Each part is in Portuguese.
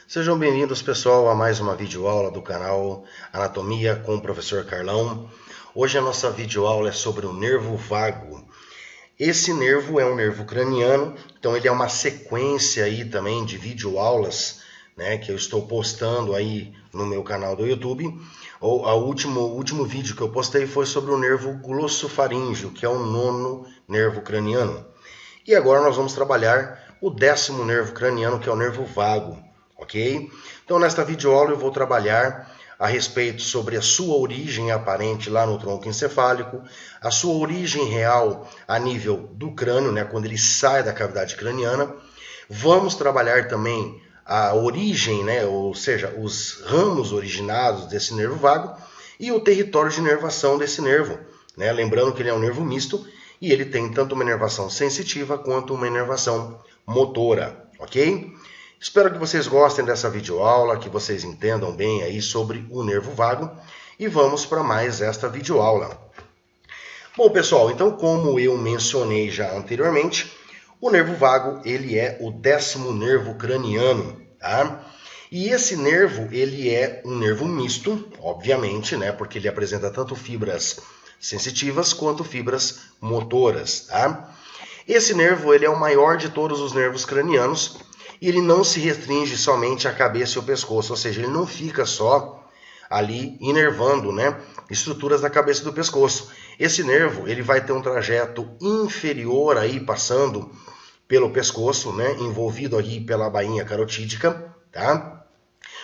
Sejam bem-vindos, pessoal, a mais uma videoaula do canal Anatomia com o professor Carlão. Hoje a nossa videoaula é sobre o nervo vago. Esse nervo é um nervo craniano, então ele é uma sequência aí também de videoaulas, né, que eu estou postando aí no meu canal do YouTube. O último vídeo que eu postei foi sobre o nervo glossofaríngeo, que é o nono nervo craniano. E agora nós vamos trabalhar o 10º nervo craniano, que é o nervo vago. Ok? Então, nesta videoaula eu vou trabalhar a respeito sobre a sua origem aparente lá no tronco encefálico, a sua origem real a nível do crânio, né, quando ele sai da cavidade craniana. Vamos trabalhar também a origem, né, ou seja, os ramos originados desse nervo vago e o território de inervação desse nervo, né? Lembrando que ele é um nervo misto e ele tem tanto uma inervação sensitiva quanto uma inervação motora, ok? Espero que vocês gostem dessa videoaula, que vocês entendam bem aí sobre o nervo vago e vamos para mais esta videoaula. Bom, pessoal, então como eu mencionei já anteriormente, o nervo vago ele é o 10º nervo craniano, tá? E esse nervo ele é um nervo misto, obviamente, né? Porque ele apresenta tanto fibras sensitivas quanto fibras motoras, tá? Esse nervo ele é o maior de todos os nervos cranianos. E ele não se restringe somente à cabeça e ao pescoço, ou seja, ele não fica só ali inervando, né, estruturas da cabeça e do pescoço. Esse nervo ele vai ter um trajeto inferior aí passando pelo pescoço, né, envolvido aí pela bainha carotídica, tá?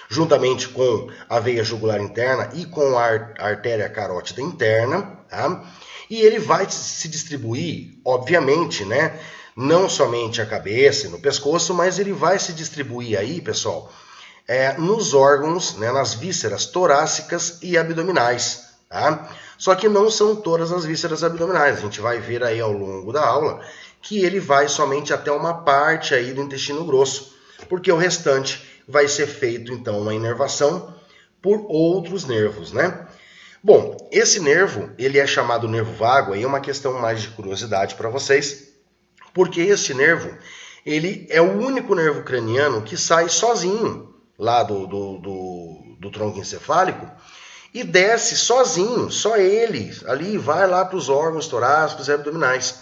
Juntamente com a veia jugular interna e com a artéria carótida interna, tá? E ele vai se distribuir, obviamente, né, não somente a cabeça e no pescoço, mas ele vai se distribuir aí, pessoal, nos órgãos, né, nas vísceras torácicas e abdominais, tá? Só que não são todas as vísceras abdominais. A gente vai ver aí ao longo da aula que ele vai somente até uma parte aí do intestino grosso, porque o restante vai ser feito, então, uma inervação por outros nervos, né? Bom, esse nervo, ele é chamado nervo vago, aí é uma questão mais de curiosidade para vocês, porque esse nervo, ele é o único nervo craniano que sai sozinho lá do tronco encefálico e desce sozinho, só ele, ali vai lá para os órgãos torácicos e abdominais.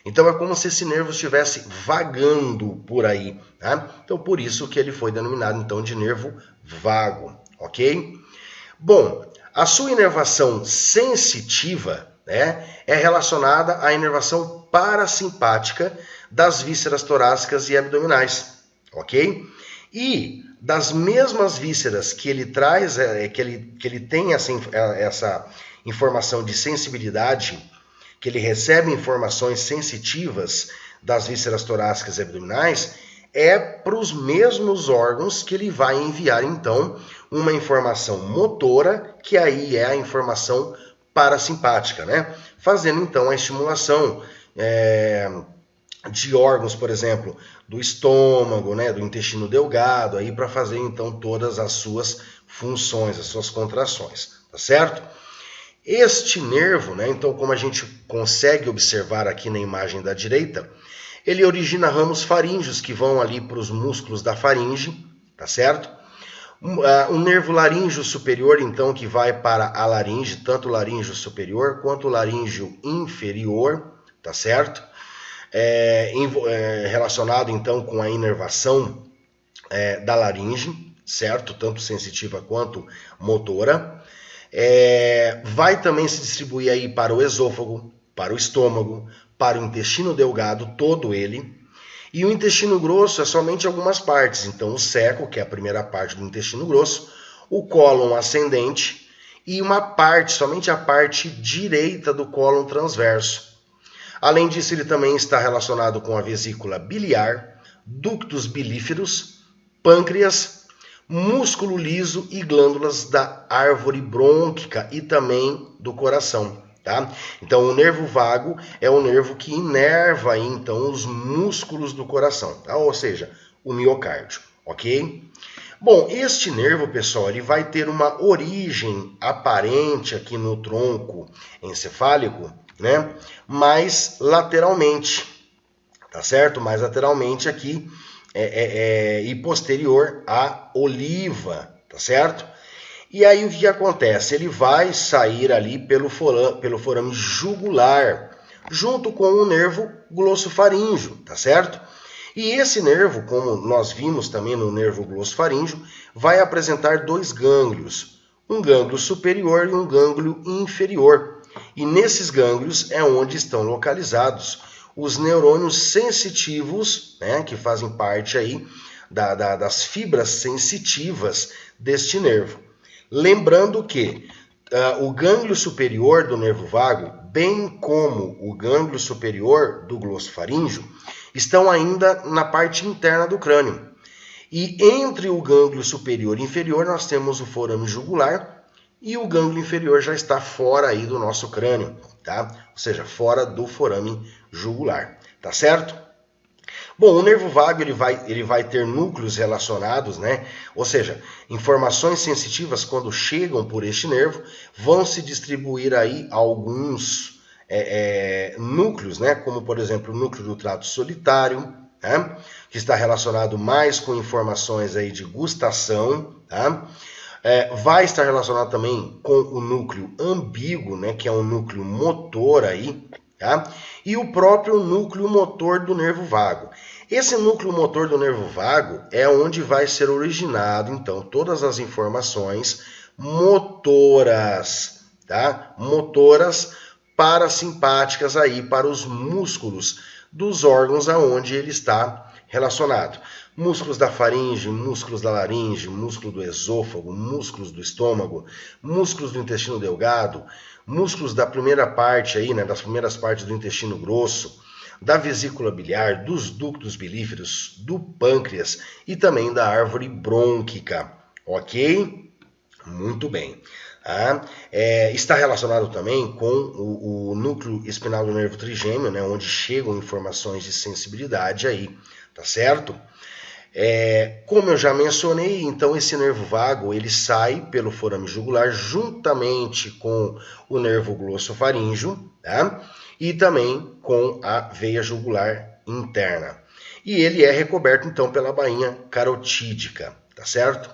Então é como se esse nervo estivesse vagando por aí, tá? Então por isso que ele foi denominado então de nervo vago, ok? Bom, a sua inervação sensitiva, né, é relacionada à inervação parasimpática das vísceras torácicas e abdominais, ok? E das mesmas vísceras que ele traz, que ele tem essa informação de sensibilidade, que ele recebe informações sensitivas das vísceras torácicas e abdominais, é para os mesmos órgãos que ele vai enviar, então, uma informação motora, que aí é a informação parasimpática, né? Fazendo, então, a estimulação de órgãos, por exemplo, do estômago, né, do intestino delgado, aí para fazer, então, todas as suas funções, as suas contrações, tá certo? Este nervo, né, então, como a gente consegue observar aqui na imagem da direita, ele origina ramos faríngeos que vão ali para os músculos da faringe, tá certo? Um nervo laríngeo superior, então, que vai para a laringe, tanto o laríngeo superior quanto o laríngeo inferior, tá certo? Relacionado, então, com a inervação da laringe, certo? Tanto sensitiva quanto motora. Vai também se distribuir aí para o esôfago, para o estômago, para o intestino delgado, todo ele. E o intestino grosso é somente algumas partes. Então, o ceco, que é a primeira parte do intestino grosso, o cólon ascendente e uma parte, somente a parte direita do cólon transverso. Além disso, ele também está relacionado com a vesícula biliar, ductos bilíferos, pâncreas, músculo liso e glândulas da árvore brônquica e também do coração. Tá? Então, o nervo vago é o nervo que inerva aí, então, os músculos do coração, tá? Ou seja, o miocárdio, ok? Bom, este nervo, pessoal, ele vai ter uma origem aparente aqui no tronco encefálico, né? Mais lateralmente, tá certo? Mais lateralmente aqui, e posterior à oliva, tá certo? E aí o que acontece? Ele vai sair ali pelo forame jugular, junto com o nervo glossofaríngeo, tá certo? E esse nervo, como nós vimos também no nervo glossofaríngeo, vai apresentar dois gânglios, um gânglio superior e um gânglio inferior. E nesses gânglios é onde estão localizados os neurônios sensitivos, né, que fazem parte aí das fibras sensitivas deste nervo. Lembrando que o gânglio superior do nervo vago, bem como o gânglio superior do glossofaríngeo, estão ainda na parte interna do crânio. E entre o gânglio superior e inferior nós temos o forame jugular e o gânglio inferior já está fora aí do nosso crânio, tá? Ou seja, fora do forame jugular, tá certo? Bom, o nervo vago ele vai ter núcleos relacionados, né? Ou seja, informações sensitivas quando chegam por este nervo vão se distribuir aí alguns núcleos, né? Como por exemplo o núcleo do trato solitário, né? Que está relacionado mais com informações aí de gustação, tá? Vai estar relacionado também com o núcleo ambíguo, né? Que é um núcleo motor aí, tá? E o próprio núcleo motor do nervo vago. Esse núcleo motor do nervo vago é onde vai ser originado, então, todas as informações motoras, tá? Motoras parasimpáticas aí para os músculos dos órgãos aonde ele está relacionado. Músculos da faringe, músculos da laringe, músculo do esôfago, músculos do estômago, músculos do intestino delgado, músculos da primeira parte aí, né, das primeiras partes do intestino grosso, da vesícula biliar, dos ductos bilíferos, do pâncreas e também da árvore brônquica, ok? Muito bem. Está relacionado também com o núcleo espinal do nervo trigêmeo, né, onde chegam informações de sensibilidade aí, tá certo? Como eu já mencionei, então esse nervo vago ele sai pelo forame jugular juntamente com o nervo glossofaríngeo, tá? E também com a veia jugular interna. E ele é recoberto então pela bainha carotídica, tá certo?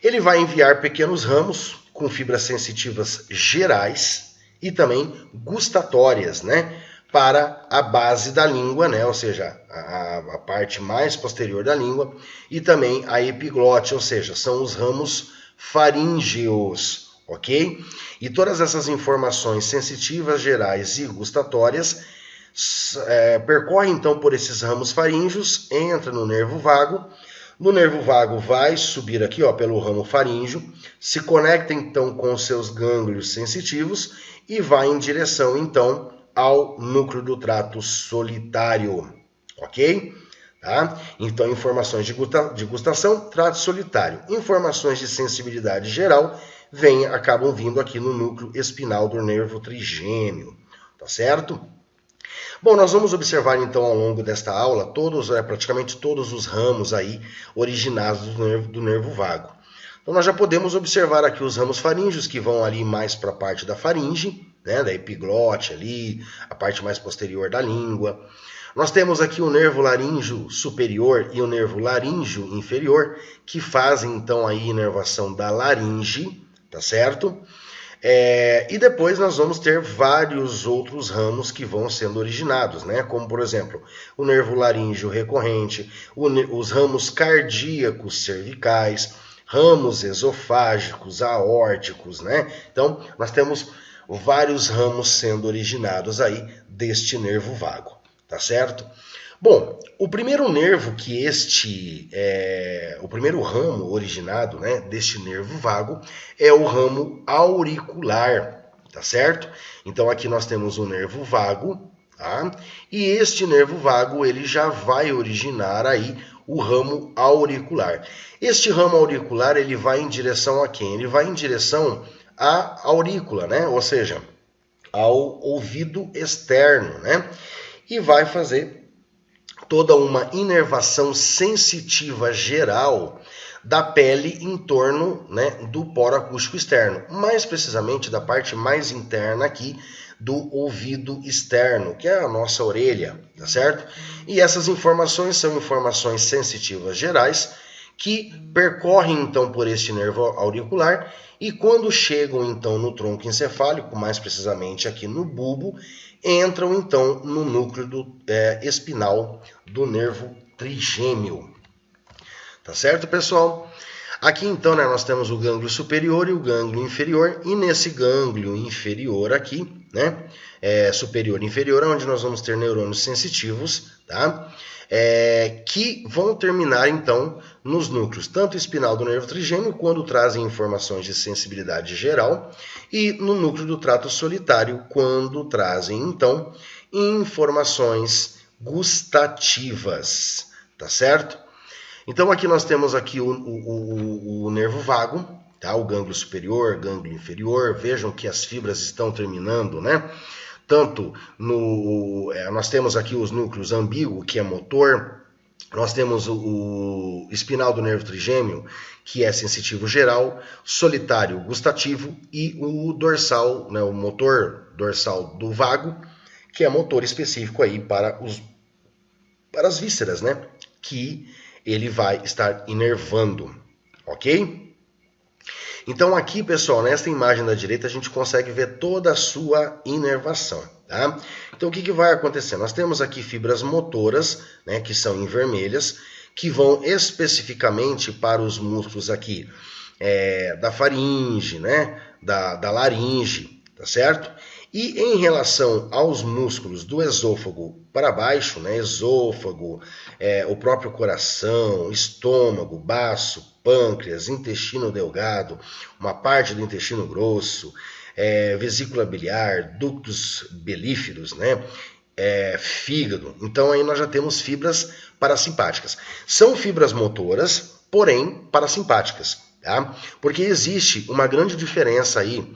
Ele vai enviar pequenos ramos com fibras sensitivas gerais e também gustatórias, né? Para a base da língua, né? Ou seja, a parte mais posterior da língua, e também a epiglote, ou seja, são os ramos faríngeos, ok? E todas essas informações sensitivas, gerais e gustatórias percorrem então por esses ramos faríngeos, entra no nervo vago. No nervo vago vai subir aqui, ó, pelo ramo faríngeo, se conecta então com os seus gânglios sensitivos e vai em direção então ao núcleo do trato solitário, ok? Tá? Então, informações de gustação, trato solitário. Informações de sensibilidade geral acabam vindo aqui no núcleo espinal do nervo trigêmeo, tá certo? Bom, nós vamos observar então ao longo desta aula praticamente todos os ramos aí originados do nervo vago. Então nós já podemos observar aqui os ramos faríngeos que vão ali mais para a parte da faringe, né, da epiglote ali, a parte mais posterior da língua. Nós temos aqui o nervo laríngeo superior e o nervo laríngeo inferior, que fazem então a inervação da laringe, tá certo? E depois nós vamos ter vários outros ramos que vão sendo originados, né? Como, por exemplo, o nervo laríngeo recorrente, os ramos cardíacos cervicais, ramos esofágicos, aórticos, né? Então, nós temos vários ramos sendo originados aí deste nervo vago, tá certo? Bom, o primeiro nervo o primeiro ramo originado, né, deste nervo vago é o ramo auricular, tá certo? Então aqui nós temos o nervo vago, tá? E este nervo vago ele já vai originar aí o ramo auricular. Este ramo auricular ele vai em direção a quem? Ele vai em direção à aurícula, né? Ou seja, ao ouvido externo, né? E vai fazer toda uma inervação sensitiva geral da pele em torno, né, do poro acústico externo, mais precisamente da parte mais interna aqui do ouvido externo, que é a nossa orelha, tá certo? E essas informações são informações sensitivas gerais que percorrem então por este nervo auricular e quando chegam então no tronco encefálico, mais precisamente aqui no bulbo, entram então no núcleo espinal do nervo trigêmeo. Tá certo, pessoal? Aqui então, né, nós temos o gânglio superior e o gânglio inferior, e nesse gânglio inferior aqui, né, superior e inferior, é onde nós vamos ter neurônios sensitivos, tá? Que vão terminar então nos núcleos, tanto espinal do nervo trigêmeo, quando trazem informações de sensibilidade geral, e no núcleo do trato solitário, quando trazem então informações gustativas, tá certo? Então aqui nós temos aqui o nervo vago, tá? O gânglio superior, gânglio inferior. Vejam que as fibras estão terminando, né? Tanto nós temos aqui os núcleos ambíguo, que é motor. Nós temos o espinal do nervo trigêmeo, que é sensitivo geral, solitário gustativo, e o dorsal, né, o motor dorsal do vago, que é motor específico aí para as vísceras, né? Que ele vai estar inervando, ok? Então aqui, pessoal, nesta imagem da direita, a gente consegue ver toda a sua inervação, tá? Então o que vai acontecer? Nós temos aqui fibras motoras, né, que são em vermelhas, que vão especificamente para os músculos aqui da faringe, né, da laringe, tá certo? E em relação aos músculos do esôfago para baixo, né, esôfago, o próprio coração, estômago, baço, pâncreas, intestino delgado, uma parte do intestino grosso, vesícula biliar, ductos belíferos, né, fígado. Então aí nós já temos fibras parasimpáticas. São fibras motoras, porém parasimpáticas, tá? Porque existe uma grande diferença aí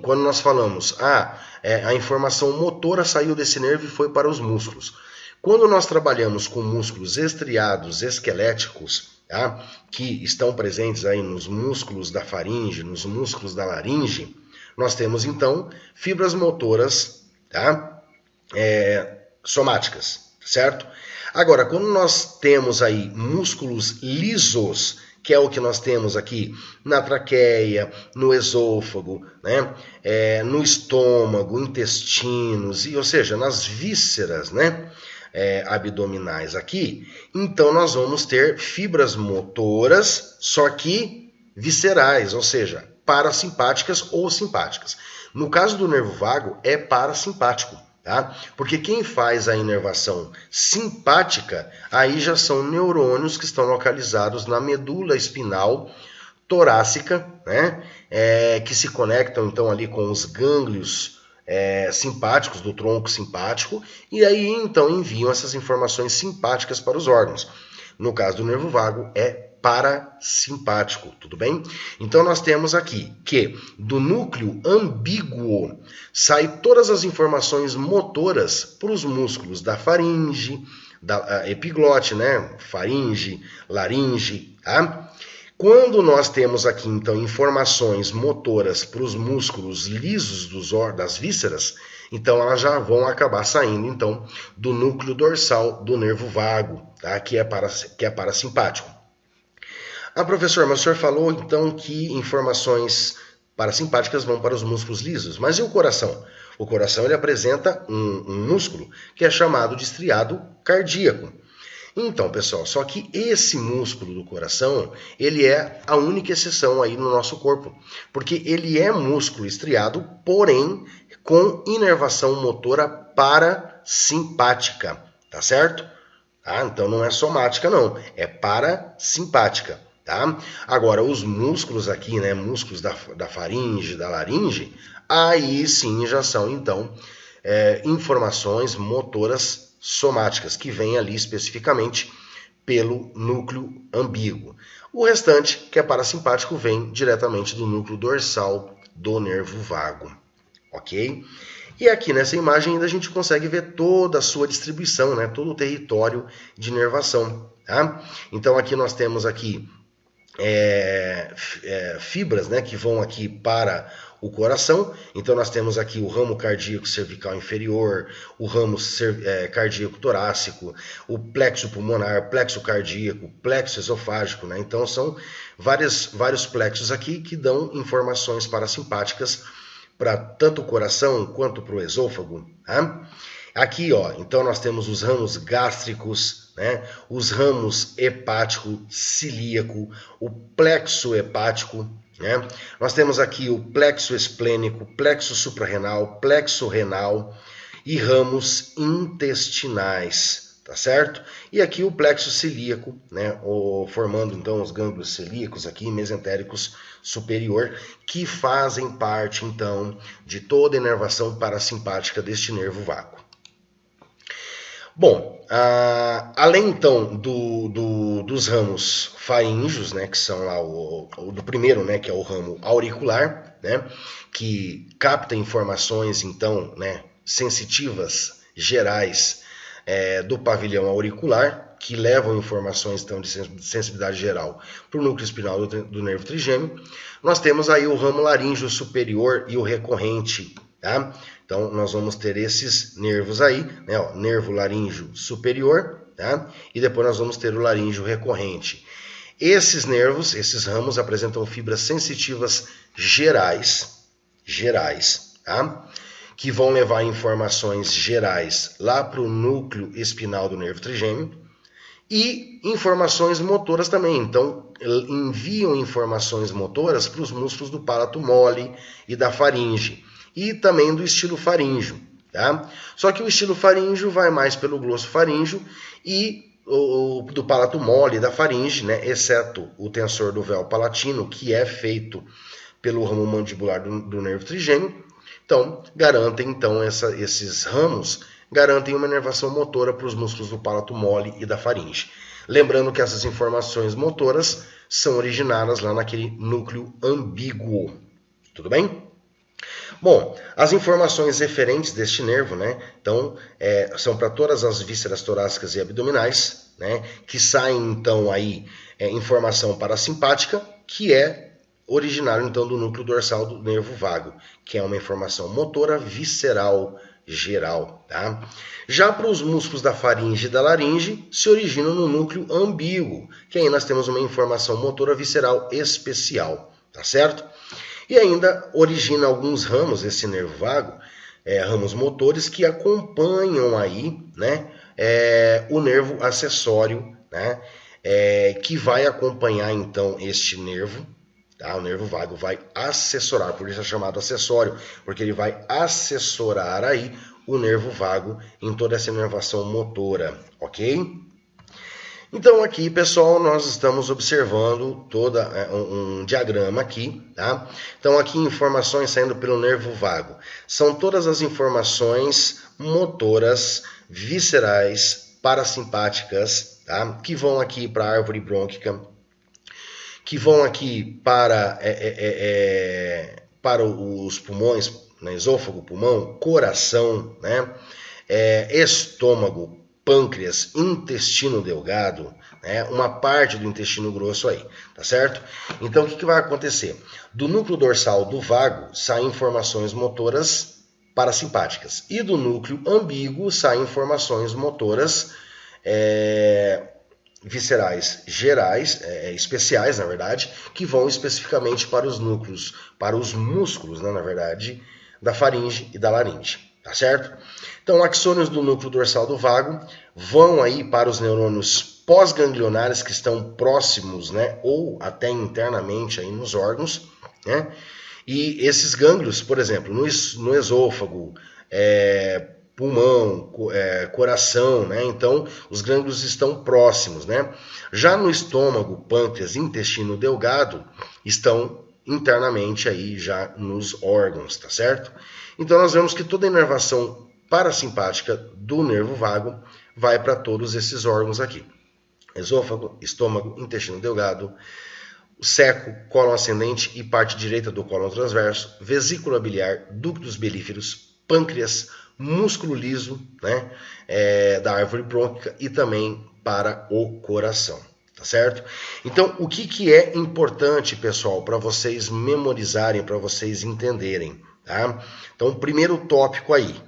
quando nós falamos, a informação motora saiu desse nervo e foi para os músculos. Quando nós trabalhamos com músculos estriados esqueléticos, tá, que estão presentes aí nos músculos da faringe, nos músculos da laringe, nós temos então fibras motoras, tá, somáticas, certo? Agora, quando nós temos aí músculos lisos, que é o que nós temos aqui na traqueia, no esôfago, né? No estômago, intestinos, ou seja, nas vísceras, né? Abdominais aqui, então nós vamos ter fibras motoras, só que viscerais, ou seja, parasimpáticas ou simpáticas. No caso do nervo vago, é parasimpático. Tá? Porque quem faz a inervação simpática, aí já são neurônios que estão localizados na medula espinal torácica, né? Que se conectam então ali com os gânglios simpáticos do tronco simpático, e aí então enviam essas informações simpáticas para os órgãos. No caso do nervo vago, é parasimpático, tudo bem? Então nós temos aqui que do núcleo ambíguo sai todas as informações motoras para os músculos da faringe, da epiglote, né? Faringe, laringe, tá? Quando nós temos aqui então informações motoras para os músculos lisos das vísceras, então elas já vão acabar saindo então do núcleo dorsal do nervo vago, tá? que é parasimpático. Professor, mas o senhor falou então que informações parasimpáticas vão para os músculos lisos, mas e o coração? O coração ele apresenta um músculo que é chamado de estriado cardíaco. Então, pessoal, só que esse músculo do coração, ele é a única exceção aí no nosso corpo, porque ele é músculo estriado, porém com inervação motora parasimpática, tá certo? Então não é somática não, é parasimpática. Tá? Agora, os músculos aqui, né, músculos da faringe, da laringe, aí sim já são, então, informações motoras somáticas, que vêm ali especificamente pelo núcleo ambíguo. O restante, que é parasimpático, vem diretamente do núcleo dorsal do nervo vago, ok? E aqui nessa imagem ainda a gente consegue ver toda a sua distribuição, né, todo o território de inervação. Tá? Então aqui nós temos aqui fibras, né, que vão aqui para o coração. Então nós temos aqui o ramo cardíaco cervical inferior, o ramo cardíaco torácico, o plexo pulmonar, plexo cardíaco, plexo esofágico, né? Então são vários plexos aqui que dão informações parasimpáticas para tanto o coração quanto para o esôfago. Tá? Aqui, ó, então nós temos os ramos gástricos, né? Os ramos hepático, cilíaco, o plexo hepático, né? Nós temos aqui o plexo esplênico, plexo suprarrenal, plexo renal e ramos intestinais, tá certo? E aqui o plexo celíaco, né? Formando então os gânglios celíacos aqui, mesentéricos superior, que fazem parte então de toda a inervação parasimpática deste nervo vago. Bom, além então dos ramos faríngeos, né, que são lá do primeiro, né, que é o ramo auricular, né, que capta informações então, né, sensitivas gerais do pavilhão auricular, que levam informações então de sensibilidade geral para o núcleo espinal do nervo trigêmeo. Nós temos aí o ramo laríngeo superior e o recorrente, tá? Então, nós vamos ter esses nervos aí, né, ó, nervo laríngeo superior, tá? E depois nós vamos ter o laríngeo recorrente. Esses nervos, esses ramos, apresentam fibras sensitivas gerais, tá? Que vão levar informações gerais lá para o núcleo espinal do nervo trigêmeo e informações motoras também. Então, enviam informações motoras para os músculos do palato mole e da faringe. E também do estilo faríngeo, tá? Só que o estilo faríngeo vai mais pelo glosso faríngeo e do palato mole da faringe, né? Exceto o tensor do véu palatino, que é feito pelo ramo mandibular do nervo trigêmeo. Então, esses ramos garantem uma inervação motora para os músculos do palato mole e da faringe. Lembrando que essas informações motoras são originadas lá naquele núcleo ambíguo. Tudo bem? Bom, as informações referentes deste nervo, né, então, são para todas as vísceras torácicas e abdominais, né, que saem, então, aí, informação parasimpática, que é originário, então, do núcleo dorsal do nervo vago, que é uma informação motora visceral geral, tá? Já para os músculos da faringe e da laringe, se originam no núcleo ambíguo, que aí nós temos uma informação motora visceral especial, tá certo? E ainda origina alguns ramos, esse nervo vago, ramos motores, que acompanham aí, né, o nervo acessório, né, que vai acompanhar então este nervo, tá? O nervo vago vai assessorar, por isso é chamado acessório, porque ele vai assessorar aí o nervo vago em toda essa inervação motora, ok? Então aqui, pessoal, nós estamos observando todo um diagrama aqui, tá? Então aqui informações saindo pelo nervo vago. São todas as informações motoras, viscerais, parasimpáticas, tá? Que vão aqui para a árvore brônquica, que vão aqui para os pulmões, né? Esôfago, pulmão, coração, né? Estômago, pâncreas, intestino delgado, né, uma parte do intestino grosso aí, tá certo? Então, o que vai acontecer? Do núcleo dorsal do vago saem informações motoras parasimpáticas e do núcleo ambíguo saem informações motoras viscerais gerais, especiais, na verdade, que vão especificamente para os núcleos, para os músculos, né, na verdade, da faringe e da laringe, tá certo? Então, axônios do núcleo dorsal do vago vão aí para os neurônios pós-ganglionares que estão próximos, né, ou até internamente aí nos órgãos, né? E esses gânglios, por exemplo, no esôfago, pulmão, coração, né? Então, os gânglios estão próximos, né? Já no estômago, pâncreas, intestino delgado, estão internamente aí já nos órgãos, tá certo? Então, nós vemos que toda a inervação parasimpática do nervo vago vai para todos esses órgãos aqui. Esôfago, estômago, intestino delgado, seco, cólon ascendente e parte direita do cólon transverso, vesícula biliar, ductos belíferos, pâncreas, músculo liso, né, da árvore brônquica e também para o coração, tá tá certo? Então, o que é importante, pessoal, para vocês memorizarem, para vocês entenderem, tá? Então, o primeiro tópico aí,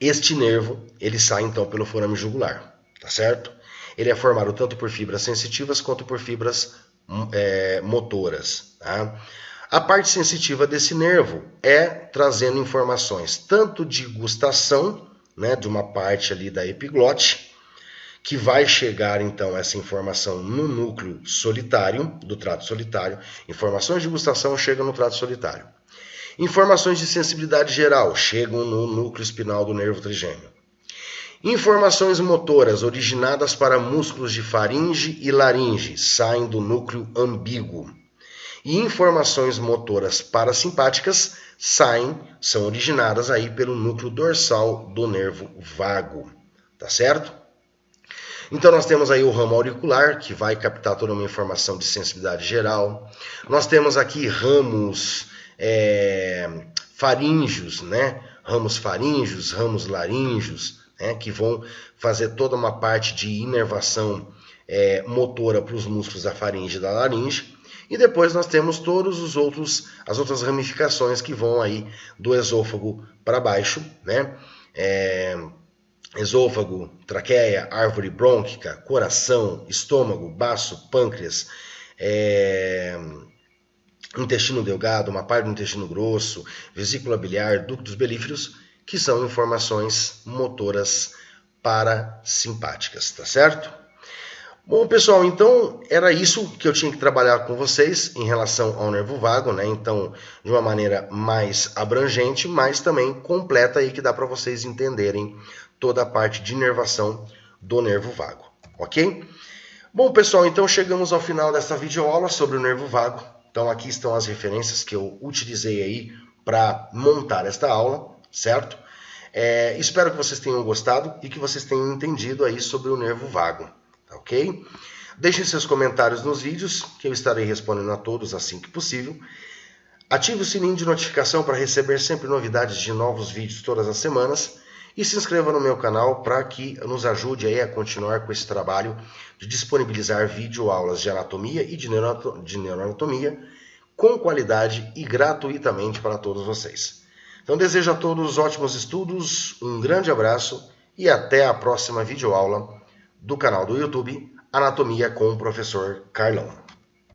este nervo, ele sai então pelo forame jugular, tá certo? Ele é formado tanto por fibras sensitivas quanto por fibras motoras, tá? A parte sensitiva desse nervo é trazendo informações tanto de gustação, né, de uma parte ali da epiglote, que vai chegar então essa informação no núcleo solitário, do trato solitário. Informações de gustação chegam no trato solitário. Informações de sensibilidade geral chegam no núcleo espinal do nervo trigêmeo. Informações motoras originadas para músculos de faringe e laringe saem do núcleo ambíguo. E informações motoras parasimpáticas são originadas aí pelo núcleo dorsal do nervo vago, tá certo? Então nós temos aí o ramo auricular, que vai captar toda uma informação de sensibilidade geral. Nós temos aqui ramos faríngeos, né? Ramos faríngeos, ramos laríngeos, né? Que vão fazer toda uma parte de inervação motora para os músculos da faringe e da laringe. E depois nós temos as outras ramificações que vão aí do esôfago para baixo, né? Esôfago, traqueia, árvore brônquica, coração, estômago, baço, pâncreas, intestino delgado, uma parte do intestino grosso, vesícula biliar, ductos belíferos, que são informações motoras parasimpáticas, tá certo? Bom, pessoal, então era isso que eu tinha que trabalhar com vocês em relação ao nervo vago, né? Então, de uma maneira mais abrangente, mas também completa aí, que dá para vocês entenderem toda a parte de inervação do nervo vago, ok? Bom, pessoal, então chegamos ao final dessa videoaula sobre o nervo vago. Então, aqui estão as referências que eu utilizei aí para montar esta aula, certo? Espero que vocês tenham gostado e que vocês tenham entendido aí sobre o nervo vago. Ok? Deixem seus comentários nos vídeos, que eu estarei respondendo a todos assim que possível. Ative o sininho de notificação para receber sempre novidades de novos vídeos todas as semanas. E se inscreva no meu canal para que nos ajude aí a continuar com esse trabalho de disponibilizar videoaulas de anatomia e de neuroanatomia com qualidade e gratuitamente para todos vocês. Então desejo a todos ótimos estudos, um grande abraço e até a próxima videoaula do canal do YouTube Anatomia com o Professor Carlão.